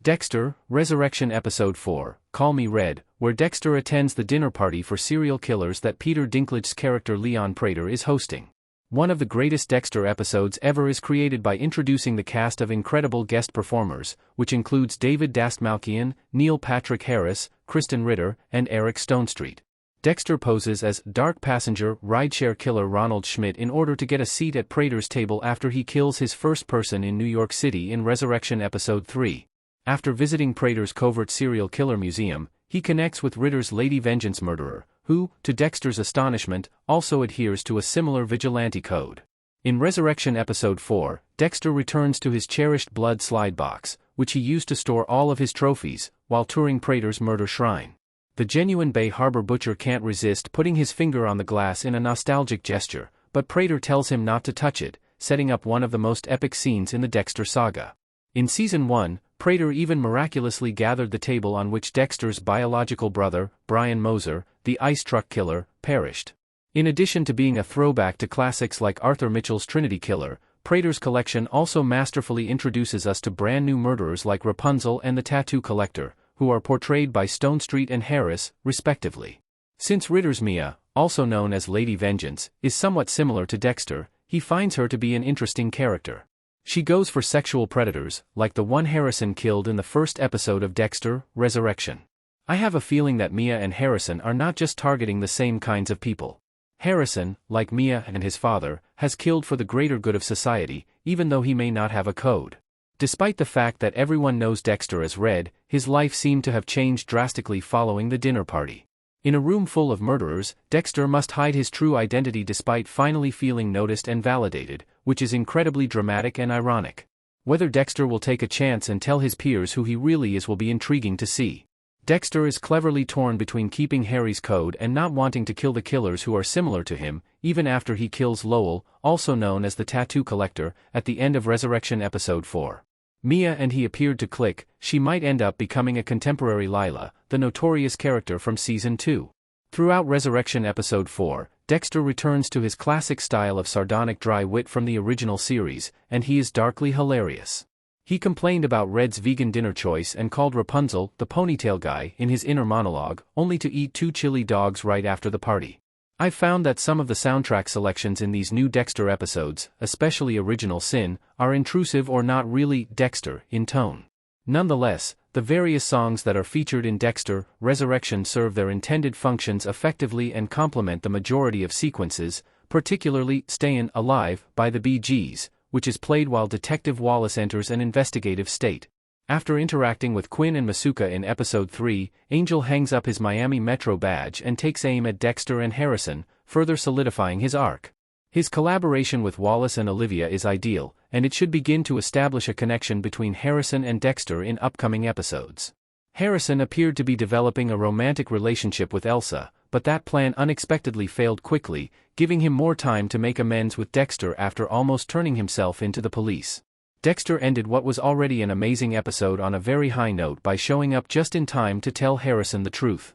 Dexter, Resurrection Episode 4, Call Me Red, where Dexter attends the dinner party for serial killers that Peter Dinklage's character Leon Prater is hosting. One of the greatest Dexter episodes ever is created by introducing the cast of incredible guest performers, which includes David Dastmalchian, Neil Patrick Harris, Kristen Ritter, and Eric Stonestreet. Dexter poses as dark passenger rideshare killer Ronald Schmidt in order to get a seat at Prater's table after he kills his first person in New York City in Resurrection Episode 3. After visiting Prater's covert serial killer museum, he connects with Ritter's Lady Vengeance murderer, who, to Dexter's astonishment, also adheres to a similar vigilante code. In Resurrection Episode 4, Dexter returns to his cherished blood slide box, which he used to store all of his trophies, while touring Prater's murder shrine. The genuine Bay Harbor butcher can't resist putting his finger on the glass in a nostalgic gesture, but Prater tells him not to touch it, setting up one of the most epic scenes in the Dexter saga. In Season 1, Prater even miraculously gathered the table on which Dexter's biological brother, Brian Moser, the ice truck killer, perished. In addition to being a throwback to classics like Arthur Mitchell's Trinity Killer, Prater's collection also masterfully introduces us to brand new murderers like Rapunzel and the Tattoo Collector, who are portrayed by Stonestreet and Harris, respectively. Since Ritter's Mia, also known as Lady Vengeance, is somewhat similar to Dexter, he finds her to be an interesting character. She goes for sexual predators, like the one Harrison killed in the first episode of Dexter, Resurrection. I have a feeling that Mia and Harrison are not just targeting the same kinds of people. Harrison, like Mia and his father, has killed for the greater good of society, even though he may not have a code. Despite the fact that everyone knows Dexter as Red, his life seemed to have changed drastically following the dinner party. In a room full of murderers, Dexter must hide his true identity despite finally feeling noticed and validated, which is incredibly dramatic and ironic. Whether Dexter will take a chance and tell his peers who he really is will be intriguing to see. Dexter is cleverly torn between keeping Harry's code and not wanting to kill the killers who are similar to him, even after he kills Lowell, also known as the Tattoo Collector, at the end of Resurrection Episode 4. Mia and he appeared to click. She might end up becoming a contemporary Lila, the notorious character from Season 2. Throughout Resurrection Episode 4, Dexter returns to his classic style of sardonic dry wit from the original series, and he is darkly hilarious. He complained about Red's vegan dinner choice and called Rapunzel the ponytail guy in his inner monologue, only to eat 2 chili dogs right after the party. I've found that some of the soundtrack selections in these new Dexter episodes, especially Original Sin, are intrusive or not really Dexter in tone. Nonetheless, the various songs that are featured in Dexter, Resurrection serve their intended functions effectively and complement the majority of sequences, particularly Stayin' Alive by the Bee Gees, which is played while Detective Wallace enters an investigative state. After interacting with Quinn and Masuka in Episode 3, Angel hangs up his Miami Metro badge and takes aim at Dexter and Harrison, further solidifying his arc. His collaboration with Wallace and Olivia is ideal, and it should begin to establish a connection between Harrison and Dexter in upcoming episodes. Harrison appeared to be developing a romantic relationship with Elsa, but that plan unexpectedly failed quickly, giving him more time to make amends with Dexter after almost turning himself into the police. Dexter ended what was already an amazing episode on a very high note by showing up just in time to tell Harrison the truth.